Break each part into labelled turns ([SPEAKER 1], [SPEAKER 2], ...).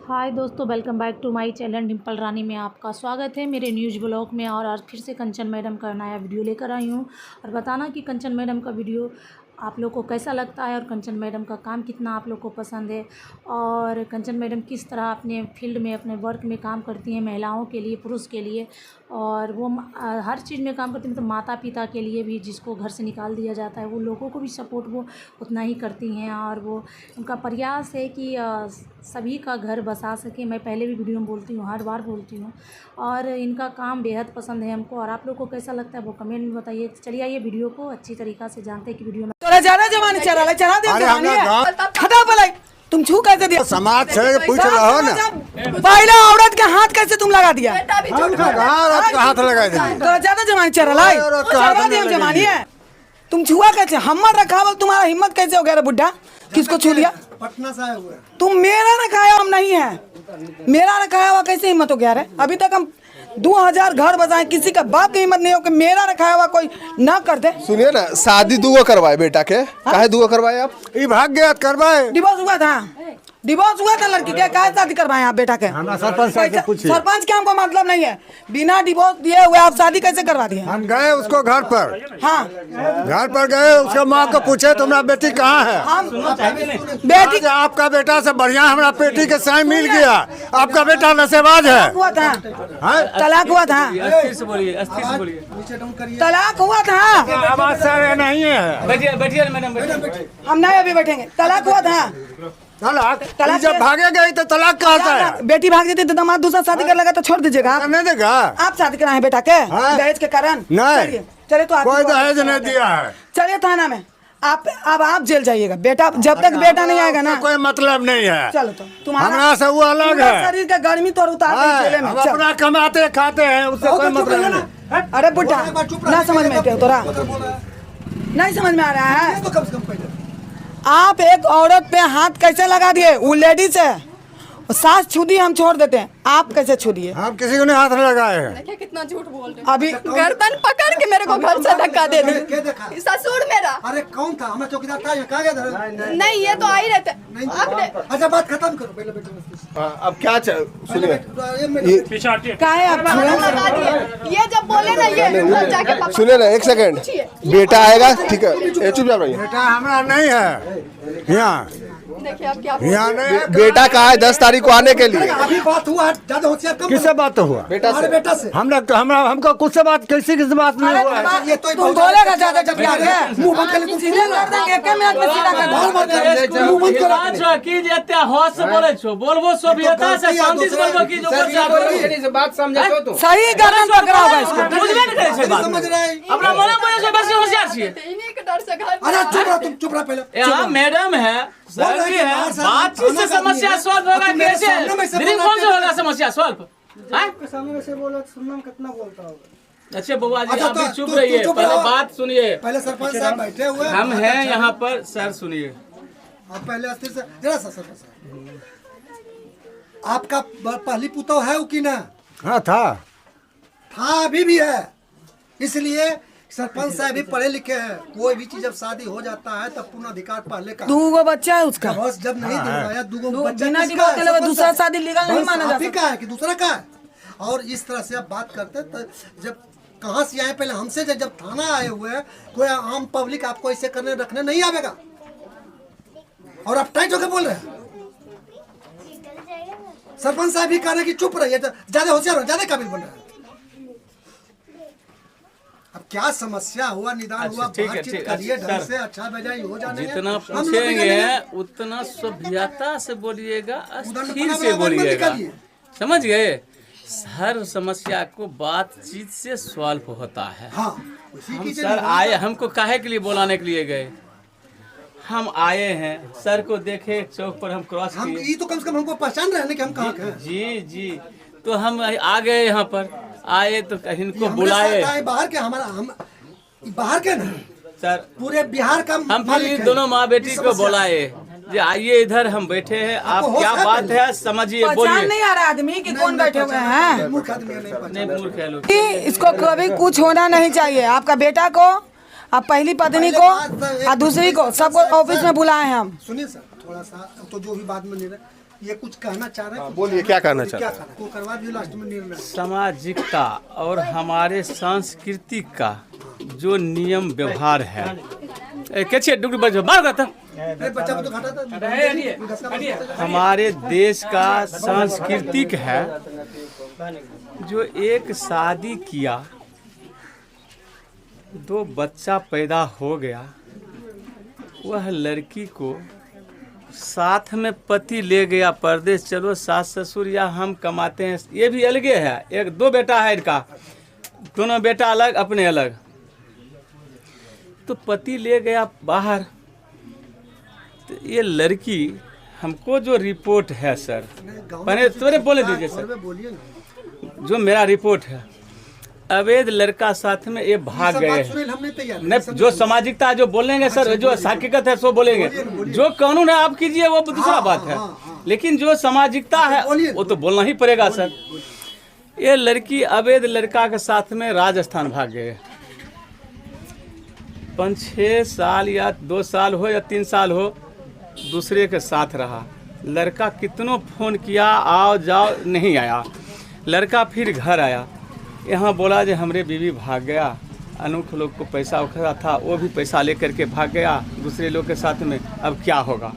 [SPEAKER 1] हाय दोस्तों, welcome back to my channel Dimple Rani में आपका स्वागत है मेरे न्यूज़ ब्लॉग में। और आज फिर से कंचन मैडम का नया वीडियो लेकर आई हूँ और बताना कि कंचन मैडम का वीडियो आप लोग को कैसा लगता है और कंचन मैडम का काम कितना आप लोग को पसंद है और कंचन मैडम किस तरह अपने फील्ड में अपने वर्क में काम करती हैं, महिलाओं के लिए, पुरुष के लिए। और वो हर चीज़ में काम करती हैं, मतलब माता पिता के लिए भी, जिसको घर से निकाल दिया जाता है वो लोगों को भी सपोर्ट वो उतना ही करती हैं। और वो उनका प्रयास है कि सभी का घर बसा सके। मैं पहले भी वीडियो में बोलती हूँ, हर बार बोलती हूँ। और इनका काम बेहद पसंद है हमको। और आप लोग को कैसा लगता है वो कमेंट में बताइए। चलिए आइए वीडियो को अच्छी तरीक़ा से जानते हैं कि वीडियो में
[SPEAKER 2] ज्यादा जमाने चला दे खड़ा पलाई तुम छू कैसे दिया?
[SPEAKER 3] समाज से पूछ रहो ना,
[SPEAKER 2] पहले औरत के हाथ कैसे तुम लगा दिया?
[SPEAKER 3] हाथ लगा दिया।
[SPEAKER 2] तो ज्यादा जमाने चला जमानी है। तुम छुआ कैसे? हमर रखा हुआ तुम्हारा हिम्मत कैसे हो गया? बुढ़ा किसको छू लिया?
[SPEAKER 3] पटना से आए हुए।
[SPEAKER 2] तुम मेरा रखाया हम नहीं है, मेरा रखाया हुआ कैसे हिम्मत हो गया रे? अभी तक हम 2000 घर बसाए, किसी का बाप की हिम्मत नहीं हो कि मेरा रखाया हुआ कोई ना कर दे।
[SPEAKER 4] सुनिए ना, शादी दुगो करवाए बेटा के। काहे दुगो करवाए आप?
[SPEAKER 3] ये भाग्य करवाए।
[SPEAKER 2] डिवोर्स हुआ था लड़की के। काहे शादी करवाए आप बेटा के? सरपंच के हमको मतलब नहीं है। बिना डिवोर्स दिए हुए आप शादी कैसे करवा दिए?
[SPEAKER 3] हम गए उसको घर पर।
[SPEAKER 2] हाँ,
[SPEAKER 3] घर पर गए, उसके माँ को पूछे तुम्हारा बेटी कहाँ है?
[SPEAKER 2] हम
[SPEAKER 3] बेटी आपका बेटा से बढ़िया हमारा बेटी के साथ मिल गया। आपका बेटा नशेबाज है।
[SPEAKER 2] हुआ था, तलाक हुआ था, तलाक हुआ था।
[SPEAKER 3] आवाज सर नहीं है।
[SPEAKER 5] बैठिए मैडम,
[SPEAKER 2] हम नहीं अभी बैठेंगे। तलाक हुआ था।
[SPEAKER 3] तलाक जब भागे गई तो तलाक कहाँ से है?
[SPEAKER 2] बेटी भाग जाती तो दामाद दूसरा शादी कर लगा तो छोड़ दीजिएगा?
[SPEAKER 3] नहीं देगा।
[SPEAKER 2] आप शादी कराए बेटा के दहेज के कारण?
[SPEAKER 3] नहीं,
[SPEAKER 2] चलिए तो
[SPEAKER 3] कोई दहेज नहीं दिया है।
[SPEAKER 2] चलिए थाना में। आप जेल जाइएगा बेटा, जब तक बेटा नहीं आएगा ना।
[SPEAKER 3] कोई मतलब नहीं है।
[SPEAKER 2] चलो तो तुम्हारा
[SPEAKER 3] हमरा से वो अलग है।
[SPEAKER 2] शरीर का गर्मी तो उतार जेल में।
[SPEAKER 3] हम अपना कमाते खाते हैं, उससे कोई मतलब नहीं।
[SPEAKER 2] अरे बुढ़ा ना समझ में आते हो तोरा? नहीं समझ में आ रहा है? आप एक औरत पे हाथ कैसे लगा दिए? वो लेडीज है, सास छू दी हम छोड़ देते हैं, आप कैसे छू दिए?
[SPEAKER 3] हम किसी को नहीं हाथ लगाए हैं।
[SPEAKER 6] देखिए कितना झूठ बोल रहे हैं।
[SPEAKER 2] अभी
[SPEAKER 6] गर्दन पकड़ के मेरे को घर से धक्का दे दी। ससुर मेरा।
[SPEAKER 7] अरे कौन था? हमारा चौकीदार था, कहाँ गया?
[SPEAKER 6] नहीं, ये तो आ ही रहते।
[SPEAKER 7] अच्छा बात खत्म करो पहले बेटे।
[SPEAKER 4] अब क्या सुनिए,
[SPEAKER 2] काहे आप
[SPEAKER 6] ये जब बोले ना ये जाके पापा
[SPEAKER 4] सुनिए ना, एक सेकंड। बेटा आएगा, ठीक है, चुपचाप रहिए।
[SPEAKER 3] बेटा हमारा नहीं है यहाँ।
[SPEAKER 6] देखिए आप क्या
[SPEAKER 3] यहाँ नहीं है।
[SPEAKER 4] बेटा कहा है 10 तारीख को आने के लिए?
[SPEAKER 7] अभी बात हुआ, ज्यादा होशियार कम।
[SPEAKER 3] किससे बात हुआ?
[SPEAKER 4] बेटा से।
[SPEAKER 7] बेटा से।
[SPEAKER 3] हमको कुछ से बात, किसी से बात नहीं हुआ है।
[SPEAKER 7] ये तो
[SPEAKER 2] तुम बोलेगा ज्यादा जब
[SPEAKER 7] मुंह बंद कर ले। तुम सीधे
[SPEAKER 2] कर देंगे, एक मिनट में सीधा कर
[SPEAKER 7] बाल मत कर, मुंह बंद करो।
[SPEAKER 5] बोलबो सभ्यता से, शांति से बोलबो की जो
[SPEAKER 4] बात समझा तो
[SPEAKER 2] सही गर्दन पकड़ा होगा इसको।
[SPEAKER 5] बुझबे नहीं करे छै बात।
[SPEAKER 7] समझ रहा है?
[SPEAKER 5] अपना मने बोले से बेसी होशियार छियै।
[SPEAKER 6] इन्हीं के डर से घर
[SPEAKER 7] अरे चुप रहो, तुम चुप रहो पहले।
[SPEAKER 5] यहाँ मैडम है, सर भी है, बातचीत से समस्या सॉल्व होगा कैसे? टेलीफोन से होगा समस्या सॉल्व?
[SPEAKER 7] सामने से बोला, सुनना में कितना बोलता होगा।
[SPEAKER 5] अच्छा बउआ जी,
[SPEAKER 7] अच्छा,
[SPEAKER 5] आप भी
[SPEAKER 7] तो
[SPEAKER 5] चुप
[SPEAKER 7] तू
[SPEAKER 5] रहिए,
[SPEAKER 7] चुप
[SPEAKER 5] पहले
[SPEAKER 7] रहो।
[SPEAKER 5] बात सुनिए।
[SPEAKER 7] पहले सरपंच साहब बैठे हुए
[SPEAKER 5] हम हैं यहाँ पर, सर सुनिए।
[SPEAKER 7] आप पहले अस्थिर से जरा सा सरपंच साहब, आपका पहली पुतौ है कि ना?
[SPEAKER 3] हाँ था।
[SPEAKER 7] अभी भी है। इसलिए सरपंच साहब भी पढ़े लिखे हैं। कोई भी चीज जब शादी हो जाता है तब पूर्ण अधिकार पहले का।
[SPEAKER 2] 2 बच्चा है उसका।
[SPEAKER 7] बस जब नहीं दिलवाया, 2 बच्चा
[SPEAKER 2] बिना
[SPEAKER 7] किसका है?
[SPEAKER 2] डिवोर्स के दूसरा शादी लीगल नहीं माना
[SPEAKER 7] आप ही
[SPEAKER 2] जाता।
[SPEAKER 7] का है कि दूसरा का है? और इस तरह से आप बात करते तो जब कहाँ से आए? पहले हमसे जब थाना आए हुए हैं, कोई आम पब्लिक आपको ऐसे करने रखने नहीं आवेगा। और आप टाइट होकर बोल रहे हैं। सरपंच साहब भी कह रहे हैं कि चुप रहिए, ज्यादा होशियार हो, ज्यादा काबिल बन रहे हैं। अब क्या समस्या हुआ, निदान हुआ,
[SPEAKER 5] ठीक है,
[SPEAKER 7] बातचीत
[SPEAKER 5] ठीक
[SPEAKER 7] करिए
[SPEAKER 5] है,
[SPEAKER 7] ढंग
[SPEAKER 5] सर।
[SPEAKER 7] से, अच्छा बजाई हो जाने।
[SPEAKER 5] जितना पूछेंगे उतना सभ्यता से बोलिएगा, स्थिर से
[SPEAKER 7] उधर
[SPEAKER 5] बोलिएगा,
[SPEAKER 7] निकालिए।
[SPEAKER 5] समझ गए? हर समस्या को बातचीत से सॉल्व होता है।
[SPEAKER 7] हाँ,
[SPEAKER 5] हम सर आए, हमको काहे के लिए बुलाने के लिए गए? हम आए हैं, सर को देखे, चौक पर हम क्रॉस
[SPEAKER 7] हम
[SPEAKER 5] किए।
[SPEAKER 7] ये तो कम से कम हमको पहचान रहे हैं कि हम कहाँ के हैं।
[SPEAKER 5] जी जी, तो हम आ गए यहाँ पर, आए तो इनको
[SPEAKER 7] हमरे
[SPEAKER 5] बुलाए।
[SPEAKER 7] साथ आए बाहर के, हमारा हम बाहर के ना,
[SPEAKER 5] सर
[SPEAKER 7] पूरे बिहार का
[SPEAKER 5] हम फिर
[SPEAKER 7] मालिक
[SPEAKER 5] इन
[SPEAKER 7] है।
[SPEAKER 5] दोनों माँ बेटी
[SPEAKER 7] इस
[SPEAKER 5] को
[SPEAKER 7] समस्या
[SPEAKER 5] बुलाए, जो आइए इधर हम बैठे हैं, आप
[SPEAKER 7] आपको
[SPEAKER 5] क्या
[SPEAKER 7] होश है
[SPEAKER 5] बात
[SPEAKER 7] पहले?
[SPEAKER 5] है समझिए,
[SPEAKER 2] पहचान
[SPEAKER 5] बोलिए।
[SPEAKER 2] नहीं आ रहा आदमी कि कौन बैठे हुए हैं।
[SPEAKER 7] मूर्ख आदमी है, नहीं पहचान।
[SPEAKER 5] नहीं मूर्ख है लोग।
[SPEAKER 2] कि इसको कभी कुछ होना नहीं चाहिए। आपका बेटा को, आप पहली पत्नी को और दूसरी को, सबको ऑफिस में बुलाए हम।
[SPEAKER 7] सुनिए सर, थोड़ा सा तो जो भी बात में नहीं रहे, ये कुछ कहना चाह रहे हैं?
[SPEAKER 4] बोलिए, क्या कहना चाहते हैं?
[SPEAKER 7] क्या कहना? वो करवा दियो लास्ट में निर्णय।
[SPEAKER 5] सामाजिकता और हमारे सांस्कृतिक का जो नियम व्यवहार है कैसे मार करता
[SPEAKER 7] बच्चा को तो घाटा था।
[SPEAKER 5] हमारे देश का सांस्कृतिक है जो एक शादी किया, 2 बच्चा पैदा हो गया, वह लड़की को साथ में पति ले गया परदेश, चलो सास ससुर या हम कमाते हैं, ये भी अलगे है। 1-2 बेटा है इनका, दोनों बेटा अलग अपने अलग, तो पति ले गया बाहर। तो ये लड़की हमको जो रिपोर्ट है सर, पहले बोले दीजिए सर,
[SPEAKER 7] बोलिए ना।
[SPEAKER 5] जो मेरा रिपोर्ट है, अवैध लड़का साथ में ये भाग गए हैं।
[SPEAKER 7] हम नहीं तैयार।
[SPEAKER 5] नहीं, जो सामाजिकता जो बोलेंगे सर, जो हकीकत है सो बोलेंगे, जो कानून है आप कीजिए वो दूसरा बात है, लेकिन जो सामाजिकता है वो तो बोलना ही पड़ेगा सर। ये लड़की अवैध लड़का के साथ में राजस्थान भाग गए, 5-6 साल या 2 साल हो या 3 साल हो दूसरे के साथ रहा। लड़का कितनों फोन किया, आओ जाओ, नहीं आया। लड़का फिर घर आया, यहाँ बोला जो हमरे बीवी भाग गया, अनूठ लोग को पैसा उखड़ा था, वो भी पैसा लेकर के भाग गया दूसरे लोग के साथ में, अब क्या होगा।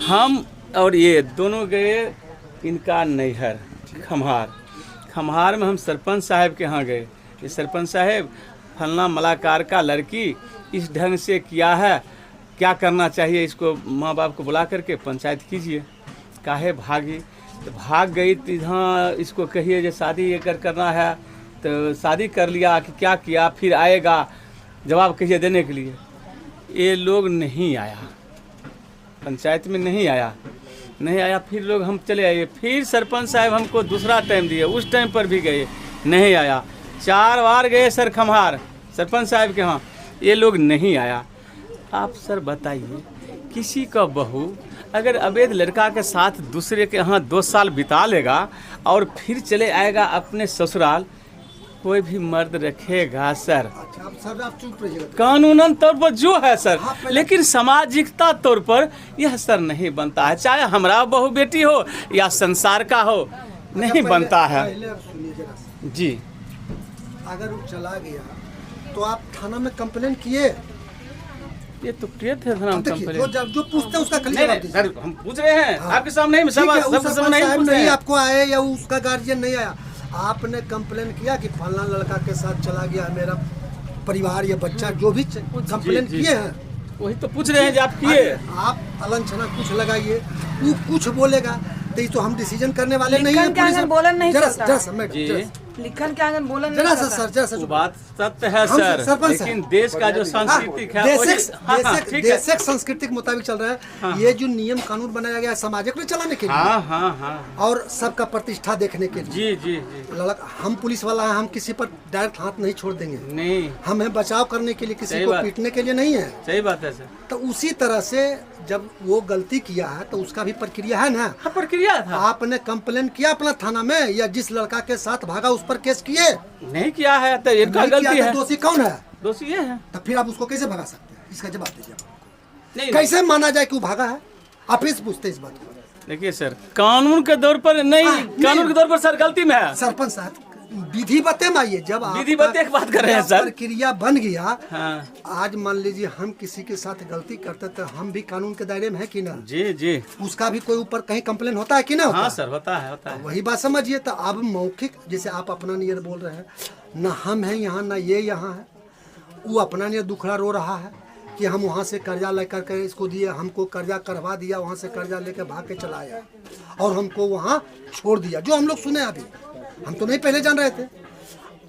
[SPEAKER 5] हम और ये दोनों गए इनका नैहर खम्हार में हम सरपंच साहब के यहाँ गए। ये सरपंच साहब फलना मलाकार का लड़की इस ढंग से किया है, क्या करना चाहिए, इसको माँ बाप को बुला करके पंचायत कीजिए। काहे भागी, तो भाग गई, तो यहाँ इसको कहिए जो शादी ये करना है, तो शादी कर लिया कि क्या किया, फिर आएगा जवाब कहिए देने के लिए। ये लोग नहीं आया, पंचायत में नहीं आया, फिर लोग हम चले आए, फिर सरपंच साहब हमको दूसरा टाइम दिए, उस टाइम पर भी गए, नहीं आया। 4 बार गए सर खम्हार सरपंच साहब के यहाँ, ये लोग नहीं आया। आप सर बताइए, किसी का बहू अगर अवैध लड़का के साथ दूसरे के यहाँ 2 साल बिता लेगा और फिर चले आएगा अपने ससुराल, कोई भी मर्द रखेगा सर?
[SPEAKER 7] अच्छा, आप चुप रहिएगा।
[SPEAKER 5] कानूनन तौर पर जो है सर, लेकिन सामाजिकता तौर पर यह सर नहीं बनता है, चाहे हमारा बहू बेटी हो या संसार का हो, नहीं बनता है।
[SPEAKER 7] पहले आप सुनिए जरा सा।
[SPEAKER 5] जी,
[SPEAKER 7] अगर वो चला गया तो आप थाना में कंप्लेन किए?
[SPEAKER 5] ये तो किए थे थाना में कंप्लेन।
[SPEAKER 7] जो पूछते हैं उसका खाली
[SPEAKER 5] नहीं
[SPEAKER 7] जवाब
[SPEAKER 5] नहीं
[SPEAKER 7] दीजिए।
[SPEAKER 5] सर, हम पूछ रहे हैं आपके सामने ही,
[SPEAKER 7] ठीक है,
[SPEAKER 5] सबके
[SPEAKER 7] उस
[SPEAKER 5] सामने नहीं पूछ रहे
[SPEAKER 7] नहीं
[SPEAKER 5] हैं।
[SPEAKER 7] आपको आए या उसका गार्जियन नहीं आया, आपने कंप्लेन किया कि फलाना लड़का के साथ चला गया मेरा परिवार या बच्चा, जो भी कंप्लेन
[SPEAKER 5] जी, जी।
[SPEAKER 7] किए हैं,
[SPEAKER 5] वही तो पूछ रहे हैं जो आप किए।
[SPEAKER 7] आप अलंछना कुछ लगाइए, वो कुछ बोलेगा तो ये तो हम डिसीजन करने वाले नहीं
[SPEAKER 2] लिखन के आंगन बोलन नहीं करता।
[SPEAKER 5] जी,
[SPEAKER 2] लिखन के आंगन बोलन नहीं
[SPEAKER 7] जरा सा
[SPEAKER 2] करता।
[SPEAKER 7] सर, जरा सा
[SPEAKER 5] वो बात सत्य है
[SPEAKER 7] हम
[SPEAKER 5] सर,
[SPEAKER 7] सरपंच
[SPEAKER 5] लेकिन देश का जो सांस्कृतिक है ठीक है।
[SPEAKER 7] देशक संस्कृति के मुताबिक चल रहा है। ये जो नियम कानून बनाया गया है समाज में चलाने के लिए,
[SPEAKER 5] हाँ,
[SPEAKER 7] और सबका प्रतिष्ठा देखने के लिए।
[SPEAKER 5] जी,
[SPEAKER 7] लड़का, हम पुलिस वाला है, हम किसी पर डायरेक्ट हाथ नहीं छोड़ देंगे,
[SPEAKER 5] नहीं,
[SPEAKER 7] हमें बचाव करने के लिए, किसी
[SPEAKER 5] सही
[SPEAKER 7] को
[SPEAKER 5] बात।
[SPEAKER 7] पीटने के लिए नहीं है।
[SPEAKER 5] सही बात है सर।
[SPEAKER 7] तो उसी तरह से जब वो गलती किया है तो उसका भी प्रक्रिया है ना।
[SPEAKER 5] हाँ, प्रक्रिया था।
[SPEAKER 7] आपने कंप्लेन किया अपना थाना में, या जिस लड़का के साथ भागा उस पर केस किए?
[SPEAKER 5] नहीं किया है तो इनका
[SPEAKER 7] नहीं किया
[SPEAKER 5] गलती
[SPEAKER 7] तो
[SPEAKER 5] है।
[SPEAKER 7] दोषी कौन है?
[SPEAKER 5] दोषी ये है।
[SPEAKER 7] तो फिर आप उसको कैसे भगा सकते हैं? इसका जवाब दीजिए।
[SPEAKER 5] नहीं,
[SPEAKER 7] कैसे माना जाए कि वो भागा है? आप इस पूछते इस बात को।
[SPEAKER 5] देखिए सर, कानून के दौर पर नहीं, कानून के दौर पर सर गलती में है।
[SPEAKER 7] सरपंच साहब विधि बते माइए, जब
[SPEAKER 5] विधि बते की बात कर रहे हैं सर।
[SPEAKER 7] प्रक्रिया बन गया,
[SPEAKER 5] हाँ,
[SPEAKER 7] आज मान लीजिए हम किसी के साथ गलती करते तो हम भी कानून के दायरे में है कि ना?
[SPEAKER 5] जी जी,
[SPEAKER 7] उसका भी कोई ऊपर कहीं कंप्लेन होता है कि ना?
[SPEAKER 5] हाँ सर, होता है।
[SPEAKER 7] वही बात समझिए। तो अब मौखिक, जैसे आप अपना नियर बोल रहे हैं, ना हम हैं यहाँ, ना ये यहाँ है, वो अपना नियर दुखड़ा रो रहा है कि हम वहाँ से कर्जा लेकर के इसको दिए, हमको कर्जा करवा दिया, वहाँ से कर्जा लेकर भाग के चला आया और हमको वहाँ छोड़ दिया, जो हम लोग सुने। अभी हम तो नहीं पहले जान रहे थे।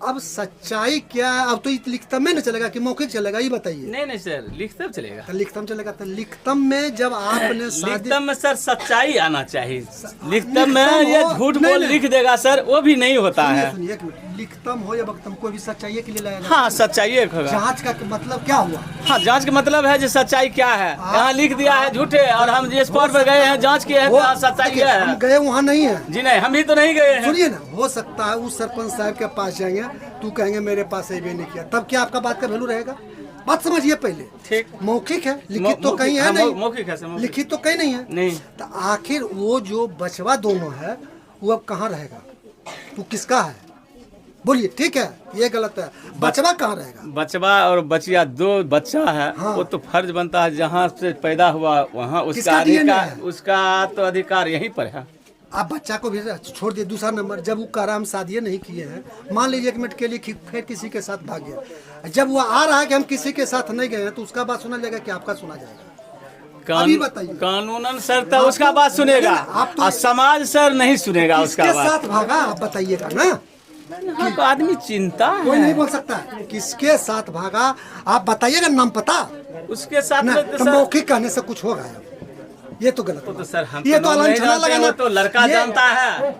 [SPEAKER 7] अब सच्चाई क्या है? अब तो लिखतम में न चलेगा कि मौखिक चलेगा, ये बताइए।
[SPEAKER 5] नहीं सर, लिखतम चलेगा।
[SPEAKER 7] तो लिखतम चलेगा। तो लिखतम में जब आपने
[SPEAKER 5] लिखतम में सर सच्चाई आना चाहिए। लिखतम में ये झूठ बोल लिख देगा सर, वो भी नहीं होता है।
[SPEAKER 7] सुनिए, लिखतम हो या वक्तम, कोई भी सच्चाई के लिए लाया।
[SPEAKER 5] हाँ, सच्चाई होगा।
[SPEAKER 7] जांच का मतलब क्या हुआ?
[SPEAKER 5] हाँ, जांच का मतलब है जो सच्चाई क्या है। यहाँ लिख दिया है झूठे, और हम जिस स्पॉट पर गए हैं जांच किए हैं तो सच्चाई क्या
[SPEAKER 7] हम
[SPEAKER 5] है।
[SPEAKER 7] गए वहाँ नहीं है
[SPEAKER 5] जी नहीं, हम भी तो नहीं गए हैं।
[SPEAKER 7] सुनिए ना, हो सकता है उस सरपंच साहब के पास जाएंगे, तू कहेंगे मेरे पास ये भी नहीं किया, तब क्या आपका बात का वैल्यू रहेगा? बात समझिए पहले।
[SPEAKER 5] ठीक।
[SPEAKER 7] मौखिक है, लिखित तो कहीं है नहीं।
[SPEAKER 5] मौखिक है सर,
[SPEAKER 7] लिखित तो कहीं नहीं है।
[SPEAKER 5] नहीं।
[SPEAKER 7] तो आखिर वो जो बचवा दोनों है वो अब कहाँ रहेगा? वो किसका है? बोलिए। ठीक है, ये गलत है। बचवा कहाँ रहेगा?
[SPEAKER 5] बचवा और बचिया दो बच्चा है।
[SPEAKER 7] हाँ।
[SPEAKER 5] वो तो फर्ज बनता है जहाँ से पैदा हुआ वहाँ उसका
[SPEAKER 7] किसका DNA
[SPEAKER 5] अधिकार,
[SPEAKER 7] है?
[SPEAKER 5] उसका तो अधिकार यहीं पर है।
[SPEAKER 7] आप बच्चा को भी छोड़ दिए। दूसरा नंबर, जब वो कह रहा हम शादी नहीं किए हैं, मान लीजिए 1 मिनट के लिए फिर किसी के साथ भाग गया, जब वो आ रहा है कि हम किसी के साथ नहीं गए हैं, तो उसका बात सुना जाएगा कि आपका सुना जाएगा? अभी बताइए।
[SPEAKER 5] कानूनन सर तो उसका बात सुनेगा,
[SPEAKER 7] आप तो-
[SPEAKER 5] और समाज सर नहीं सुनेगा उसका
[SPEAKER 7] किसके
[SPEAKER 5] बात।
[SPEAKER 7] साथ भागा आप बताइएगा ना।
[SPEAKER 5] तो आदमी चिंता
[SPEAKER 7] कोई
[SPEAKER 5] है
[SPEAKER 7] नहीं बोल सकता है। किसके साथ भागा आप बताइएगा, नाम पता
[SPEAKER 5] उसके साथ
[SPEAKER 7] ना।
[SPEAKER 5] में तो
[SPEAKER 7] तो
[SPEAKER 5] सर,
[SPEAKER 7] मौखिक कहने से कुछ होगा? ये तो गलत
[SPEAKER 5] तो
[SPEAKER 7] है।
[SPEAKER 5] सर हम
[SPEAKER 7] ये
[SPEAKER 5] तो
[SPEAKER 7] तो
[SPEAKER 5] नाम
[SPEAKER 7] अलान
[SPEAKER 5] नहीं
[SPEAKER 7] छाना
[SPEAKER 5] जानते,
[SPEAKER 7] लगाना।
[SPEAKER 5] वो तो लड़का
[SPEAKER 7] ये-
[SPEAKER 5] जानता है,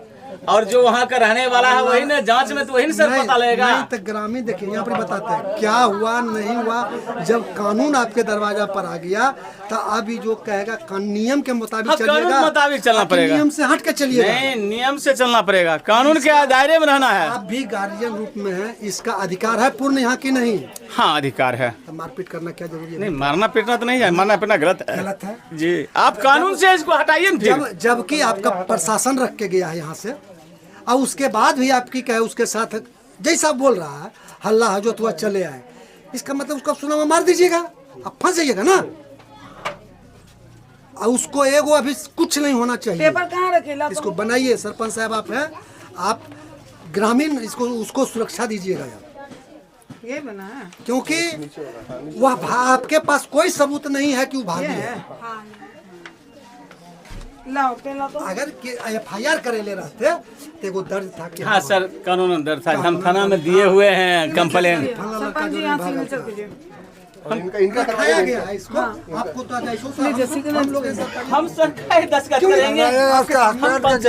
[SPEAKER 5] और जो वहाँ का रहने वाला है वही ना जांच में तो वही ना सर
[SPEAKER 7] नहीं,
[SPEAKER 5] पता लगेगा।
[SPEAKER 7] नहीं तो ग्रामीण देखिए यहाँ पर बताते हैं क्या हुआ नहीं हुआ। जब कानून आपके दरवाजा पर आ गया तो अब ये जो कहेगा नियम के मुताबिक
[SPEAKER 5] हाँ,
[SPEAKER 7] चलिएगा।
[SPEAKER 5] कानून मुताबिक चलना
[SPEAKER 7] आपके
[SPEAKER 5] पड़ेगा।
[SPEAKER 7] नियम से हट के चलिएगा।
[SPEAKER 5] नहीं, नियम से चलना पड़ेगा, कानून के दायरे में रहना है।
[SPEAKER 7] आप भी गार्जियन रूप में है, इसका अधिकार है पूर्ण यहाँ की नहीं।
[SPEAKER 5] हाँ अधिकार है।
[SPEAKER 7] तो मारपीट करना क्या जरूरी है?
[SPEAKER 5] नहीं, मारना पीटना तो नहीं है, मारना पीटना गलत है।
[SPEAKER 7] गलत है
[SPEAKER 5] जी। आप कानून से इसको हटाइए ना फिर।
[SPEAKER 7] जबकि आपका प्रशासन रख के गया है यहाँ से, और उसके बाद भी आपकी क्या है उसके साथ जैसा बोल रहा है हल्ला हजोत हुआ चले आए, इसका मतलब उसका सुना में मार दीजिएगा, आप फंस जाइएगा ना। और उसको एगो अभी कुछ नहीं होना चाहिए।
[SPEAKER 2] पेपर कहाँ रखेला?
[SPEAKER 7] इसको बनाइए, सरपंच साहब आप हैं, आप ग्रामीण इसको उसको सुरक्षा दीजिएगा यार।
[SPEAKER 2] ये बना है
[SPEAKER 7] क्योंकि वह आपके पास कोई सबूत नहीं है कि वो भागी है।
[SPEAKER 2] लाओ पहला तो
[SPEAKER 7] अगर FIR करेले रहते तो एगो दर्ज था कि
[SPEAKER 5] हाँ सर, कानून दर्ज था, हम थाना में दिए हुए हैं कंप्लेन।
[SPEAKER 2] सरपंच जी यहाँ सिग्नेचर कीजिए।
[SPEAKER 4] इनका
[SPEAKER 7] दिखाया गया है इसको। आपको तो हम लोग ऐसा
[SPEAKER 5] हम सर काहे दस्तखत करेंगे?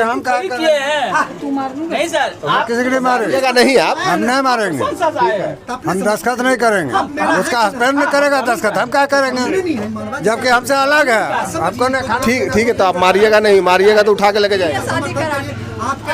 [SPEAKER 5] हम किए हैं।
[SPEAKER 2] तू मार लूंगा।
[SPEAKER 5] नहीं सर, आप
[SPEAKER 3] किसी के लिए मारेगा?
[SPEAKER 4] नहीं आप
[SPEAKER 3] हम नहीं मारेंगे,
[SPEAKER 5] कौन सा साहब है?
[SPEAKER 3] हम दस्तखत नहीं करेंगे। उसका हस्बैंड में करेगा दस्तखत, हम क्या करेंगे? जबकि हमसे अलग है। हमको नहीं खाना।
[SPEAKER 4] ठीक है, तो आप मारिएगा नहीं, मारिएगा तो उठा के लेके जाएगा।
[SPEAKER 6] शादी कराने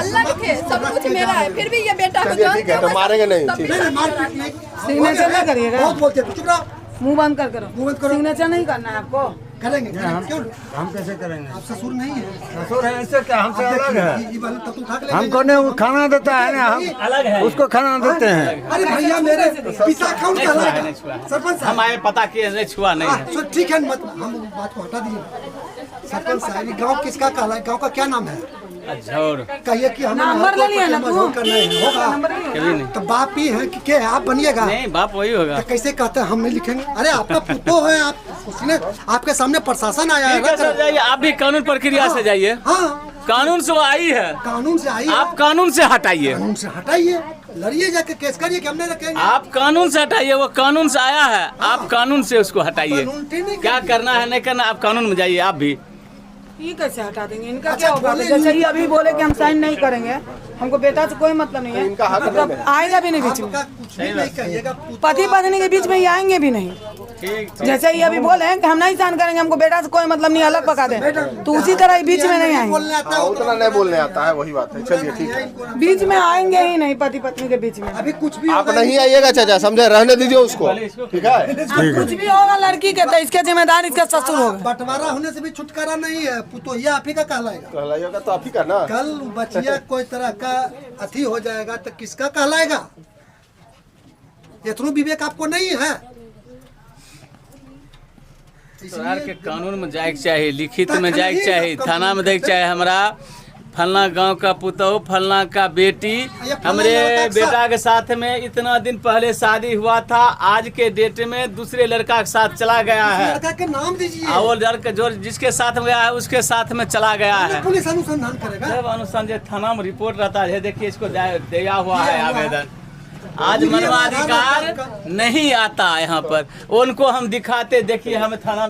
[SPEAKER 6] अलग थे, सब कुछ मेरा है, फिर भी ये बेटा को
[SPEAKER 4] ठीक है, तो मारेंगे नहीं। ठीक है।
[SPEAKER 7] मारपीट नहीं।
[SPEAKER 2] सिग्नेचर नहीं करिएगा।
[SPEAKER 7] बहुत बोलते हैं, चुप रहो।
[SPEAKER 2] मुंह बंद कर करो।
[SPEAKER 7] मुंह बंद करो।
[SPEAKER 2] सिग्नेचर नहीं करना है आपको।
[SPEAKER 7] करेंगे क्यों?
[SPEAKER 3] हम कैसे करेंगे?
[SPEAKER 7] आप ससुर नहीं है।
[SPEAKER 3] ससुर है ऐसे क्या? हमसे अलग है।
[SPEAKER 7] ये वाला तब उठा के ले
[SPEAKER 3] हमको नहीं वो खाना देता है ना, हम
[SPEAKER 5] अलग है।
[SPEAKER 3] उसको खाना देते हैं।
[SPEAKER 7] अरे भैया मेरे पिता कौन
[SPEAKER 5] नहीं
[SPEAKER 7] कर
[SPEAKER 5] छुआ
[SPEAKER 7] रहा
[SPEAKER 5] है,
[SPEAKER 7] है?
[SPEAKER 5] नहीं छुआ है।
[SPEAKER 7] सरपंच
[SPEAKER 5] हम आए पता किए, नहीं छुआ नहीं है।
[SPEAKER 7] साहब ठीक है, मत हम बात को हटा दिए। सरपंच साहब, ये गांव किसका कहला है? गांव का क्या नाम है?
[SPEAKER 5] झोर
[SPEAKER 7] कहिए कि हमें
[SPEAKER 2] नंबर ले लिया ना तू?
[SPEAKER 7] करना है, होगा।
[SPEAKER 5] कभी नहीं।
[SPEAKER 7] तो बाप ही है कि क्या है? आप बनिएगा।
[SPEAKER 5] नहीं, बाप वही होगा।
[SPEAKER 7] तो कैसे कहते हैं हम नहीं लिखेंगे? अरे आपका पुतो है, आप उसने आपके सामने प्रशासन आया
[SPEAKER 5] ठीक है सर,
[SPEAKER 7] है।
[SPEAKER 5] जाइए, आप भी कानून प्रक्रिया से जाइए।
[SPEAKER 7] हाँ,
[SPEAKER 5] कानून से वो आई है,
[SPEAKER 7] कानून से आई है।
[SPEAKER 5] आप कानून से हटाइए।
[SPEAKER 7] कानून से हटाइए, लड़िए जाके केस करिए कि हम नहीं रखेंगे।
[SPEAKER 5] आप कानून से हटाइए, वो कानून से आया है, आप कानून से उसको हटाइए।
[SPEAKER 7] कानून ठीक नहीं
[SPEAKER 5] क्या करना है नहीं करना, आप कानून में जाइए। आप भी
[SPEAKER 2] ये कैसे हटा देंगे? इनका
[SPEAKER 7] अच्छा,
[SPEAKER 2] क्या होगा?
[SPEAKER 7] बोले
[SPEAKER 2] जैसे ही अभी बोले कि हम साइन नहीं करेंगे, हमको बेटा से कोई मतलब नहीं है।
[SPEAKER 4] इनका हक
[SPEAKER 2] मतलब आएगा भी नहीं बीच में।
[SPEAKER 7] आपका कुछ भी नहीं कहिएगा। पुतो
[SPEAKER 2] पति पत्नी के बीच में ये आएंगे भी नहीं।
[SPEAKER 5] ठीक।
[SPEAKER 2] जैसे ही अभी बोले हैं कि हम नहीं साइन करेंगे, हमको बेटा से कोई मतलब नहीं, अलग पका दे, तो उसी तरह ही बीच में नहीं आएंगे।
[SPEAKER 7] बोलने आता है
[SPEAKER 4] उतना नहीं बोलने आता है, वही बात है। चलिए ठीक है,
[SPEAKER 2] बीच में आएंगे ही नहीं पति पत्नी के बीच में।
[SPEAKER 7] अभी कुछ भी
[SPEAKER 4] आप
[SPEAKER 7] होगा
[SPEAKER 4] नहीं आइएगा चाचा, समझे? रहने दीजिए उसको, ठीक है?
[SPEAKER 2] अब कुछ भी होगा लड़की के, तो इसके जिम्मेदार इसका ससुर होगा।
[SPEAKER 7] बंटवारा होने से भी छुटकारा नहीं है। पुतो ये आप ही का कहलाएगा।
[SPEAKER 4] कहलाइएगा तो आप ही का ना।
[SPEAKER 7] कल बचिया कोई तरह का अथी हो जाएगा तो किसका कहलाएगा? इतना विवेक आपको नहीं है।
[SPEAKER 5] सरकार के कानून में जाए के चाहिए, लिखित में जाए के चाहिए, थाना में देख चाहिए हमारा फलना गांव का पुतहु, फलना का बेटी, हमरे बेटा के साथ में इतना दिन पहले शादी हुआ था, आज के डेट में दूसरे लड़का के साथ चला गया है।
[SPEAKER 7] लड़का के नाम दीजिए।
[SPEAKER 5] और वो लड़का जो जिसके साथ में गया है उसके साथ में चला गया है।
[SPEAKER 7] पुलिस अनुसंधान करेगा।
[SPEAKER 5] जब अनुसंधान थाना में रिपोर्ट रहता है, देखिए इसको दिया हुआ है आवेदन। आज मानवाधिकार नहीं आता यहाँ पर, उनको हम दिखाते, देखिए हमें थाना